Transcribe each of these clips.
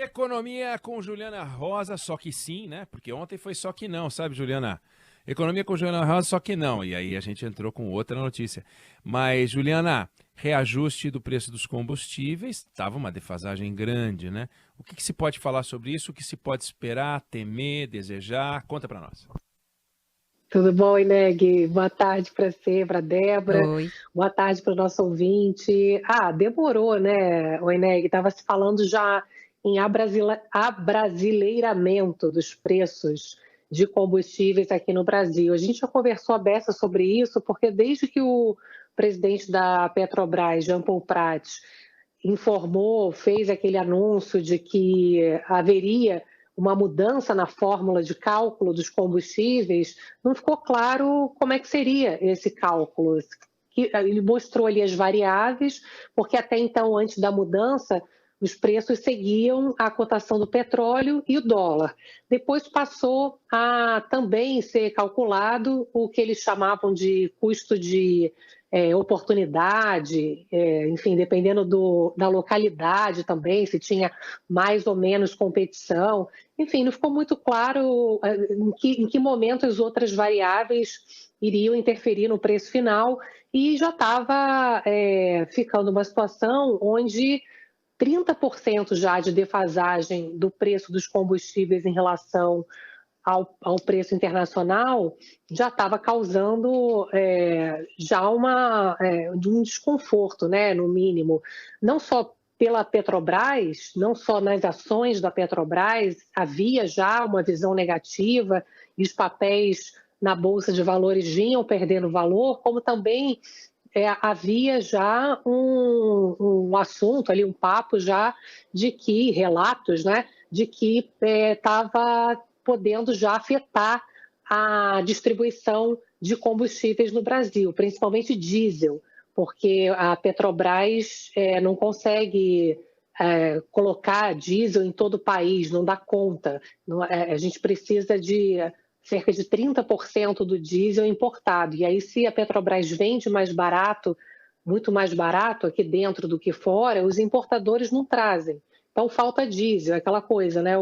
Economia com Juliana Rosa, só que sim, né? Porque ontem foi só que não, sabe, Juliana? Economia com Juliana Rosa, só que não. E aí a gente entrou com outra notícia. Mas, Juliana, reajuste do preço dos combustíveis, estava uma defasagem grande, né? O que se pode falar sobre isso? O que se pode esperar, temer, desejar? Conta para nós. Tudo bom, Ineg? Boa tarde para você, para Débora. Oi. Boa tarde para o nosso ouvinte. Demorou, né, o Ineg? Estava se falando já em abrasileiramento dos preços de combustíveis aqui no Brasil. A gente já conversou a beça sobre isso, porque desde que o presidente da Petrobras, Jean Paul Prats, informou, fez aquele anúncio de que haveria uma mudança na fórmula de cálculo dos combustíveis, não ficou claro como é que seria esse cálculo. Ele mostrou ali as variáveis, porque até então, antes da mudança, os preços seguiam a cotação do petróleo e o dólar. Depois passou a também ser calculado o que eles chamavam de custo de oportunidade, enfim, dependendo da localidade também, se tinha mais ou menos competição. Enfim, não ficou muito claro em que momento as outras variáveis iriam interferir no preço final e já estava ficando uma situação onde 30% já de defasagem do preço dos combustíveis em relação ao preço internacional já estava causando já um desconforto, né, no mínimo, não só pela Petrobras, não só nas ações da Petrobras, havia já uma visão negativa e os papéis na Bolsa de Valores vinham perdendo valor, como também havia já um assunto ali, um papo já de que, relatos, né, de que estava podendo já afetar a distribuição de combustíveis no Brasil, principalmente diesel, porque a Petrobras não consegue colocar diesel em todo o país, não dá conta. A gente precisa de cerca de 30% do diesel importado. E aí, se a Petrobras vende mais barato, muito mais barato aqui dentro do que fora, os importadores não trazem. Então, falta diesel, aquela coisa, né?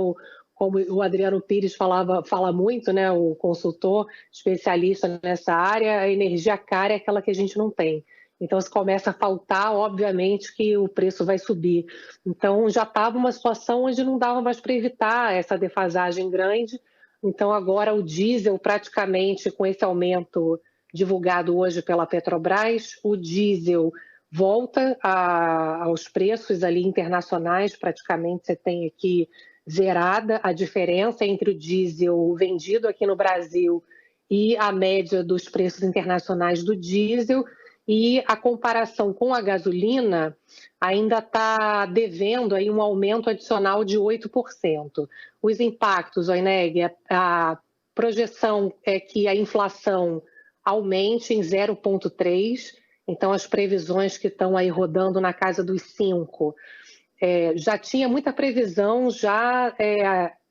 Como o Adriano Pires fala muito, né? O consultor especialista nessa área, a energia cara é aquela que a gente não tem. Então, se começa a faltar, obviamente que o preço vai subir. Então, já estava uma situação onde não dava mais para evitar essa defasagem grande. Então, agora o diesel, praticamente com esse aumento divulgado hoje pela Petrobras, o diesel volta aos preços ali internacionais, praticamente você tem aqui zerada a diferença entre o diesel vendido aqui no Brasil e a média dos preços internacionais do diesel, e a comparação com a gasolina ainda está devendo aí um aumento adicional de 8%. Os impactos, Oineg, a projeção é que a inflação aumente em 0,3%, então as previsões que estão aí rodando na casa dos 5%. Já tinha muita previsão, já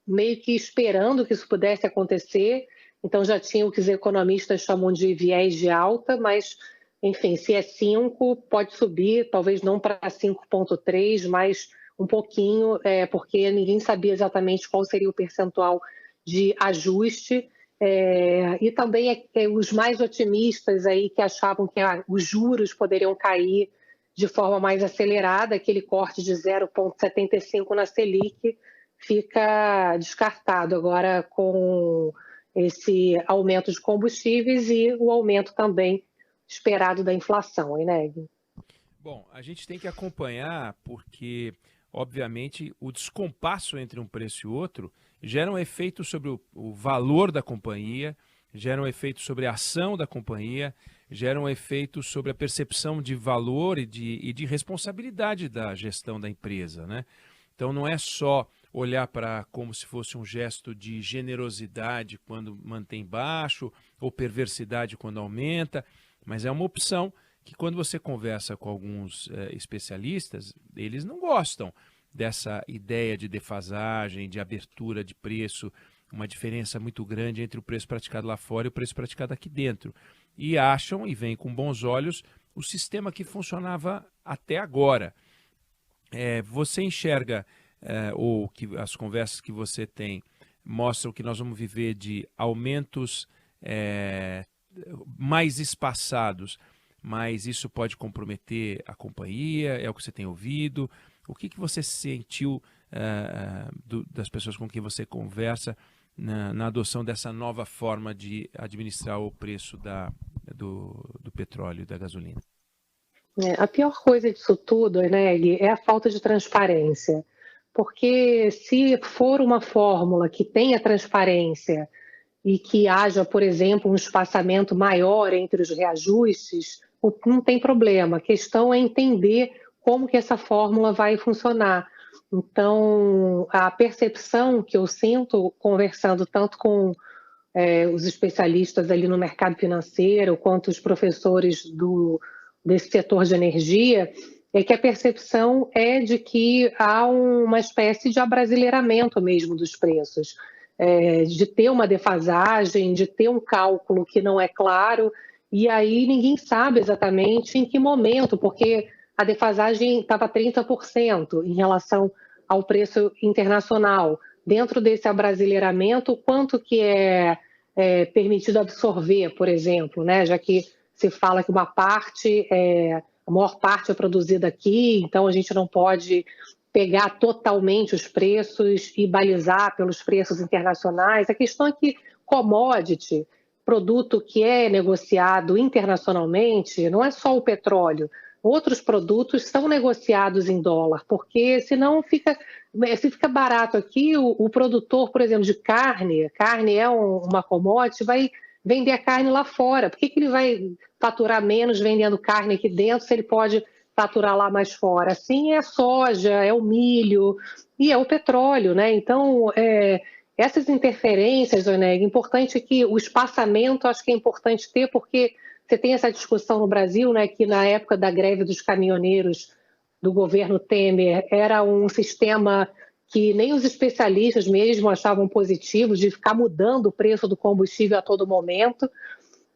meio que esperando que isso pudesse acontecer, então já tinha o que os economistas chamam de viés de alta, mas, enfim, se é 5, pode subir, talvez não para 5,3, mas um pouquinho, porque ninguém sabia exatamente qual seria o percentual de ajuste, e também os mais otimistas aí que achavam que os juros poderiam cair de forma mais acelerada, aquele corte de 0,75 na Selic fica descartado agora com esse aumento de combustíveis e o aumento também esperado da inflação, hein, Neg? Bom, a gente tem que acompanhar porque, obviamente, o descompasso entre um preço e outro gera um efeito sobre o valor da companhia, gera um efeito sobre a ação da companhia, gera um efeito sobre a percepção de valor e de responsabilidade da gestão da empresa, né? Então não é só olhar para como se fosse um gesto de generosidade quando mantém baixo ou perversidade quando aumenta, mas é uma opção que quando você conversa com alguns especialistas, eles não gostam dessa ideia de defasagem, de abertura de preço, uma diferença muito grande entre o preço praticado lá fora e o preço praticado aqui dentro. E acham e veem com bons olhos o sistema que funcionava até agora. Você enxerga ou que as conversas que você tem mostram que nós vamos viver de aumentos mais espaçados, mas isso pode comprometer a companhia, é o que você tem ouvido? O que você sentiu das pessoas com quem você conversa na adoção dessa nova forma de administrar o preço do petróleo e da gasolina? A pior coisa disso tudo, né, Gui, é a falta de transparência. Porque se for uma fórmula que tenha transparência e que haja, por exemplo, um espaçamento maior entre os reajustes, não tem problema. A questão é entender como que essa fórmula vai funcionar. Então, a percepção que eu sinto conversando tanto com os especialistas ali no mercado financeiro, quanto os professores desse setor de energia, é que a percepção é de que há uma espécie de abrasileiramento mesmo dos preços, de ter uma defasagem, de ter um cálculo que não é claro, e aí ninguém sabe exatamente em que momento, porque a defasagem estava 30% em relação ao preço internacional. Dentro desse abrasileiramento, quanto que é permitido absorver, por exemplo, né? Já que se fala que uma parte, a maior parte é produzida aqui, então a gente não pode pegar totalmente os preços e balizar pelos preços internacionais. A questão é que commodity, produto que é negociado internacionalmente, não é só o petróleo, outros produtos são negociados em dólar, porque senão se fica barato aqui, o produtor, por exemplo, de carne é uma commodity, vai vender a carne lá fora. Por que ele vai faturar menos vendendo carne aqui dentro se ele pode faturar lá mais fora? Assim é a soja, é o milho e é o petróleo, né? Então, essas interferências, Oneg, importante que o espaçamento, acho que é importante ter, porque você tem essa discussão no Brasil, né, que na época da greve dos caminhoneiros do governo Temer era um sistema que nem os especialistas mesmo achavam positivo, de ficar mudando o preço do combustível a todo momento,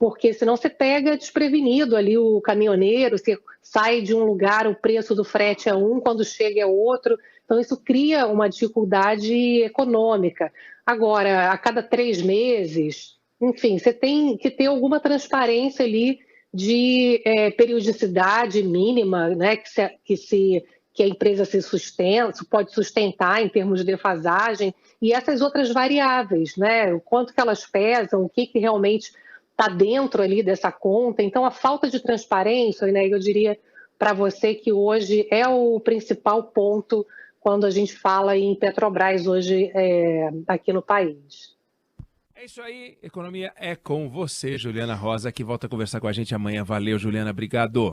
porque senão você pega desprevenido ali o caminhoneiro, você sai de um lugar, o preço do frete é um, quando chega é outro, então isso cria uma dificuldade econômica. Agora, a cada 3 meses, enfim, você tem que ter alguma transparência ali de periodicidade mínima, né, que a empresa se sustenta, pode sustentar em termos de defasagem, e essas outras variáveis, né, o quanto que elas pesam, o que realmente está dentro ali dessa conta. Então, a falta de transparência, né, eu diria para você que hoje é o principal ponto quando a gente fala em Petrobras hoje aqui no país. É isso aí, Economia é com você, Juliana Rosa, que volta a conversar com a gente amanhã. Valeu, Juliana, obrigado.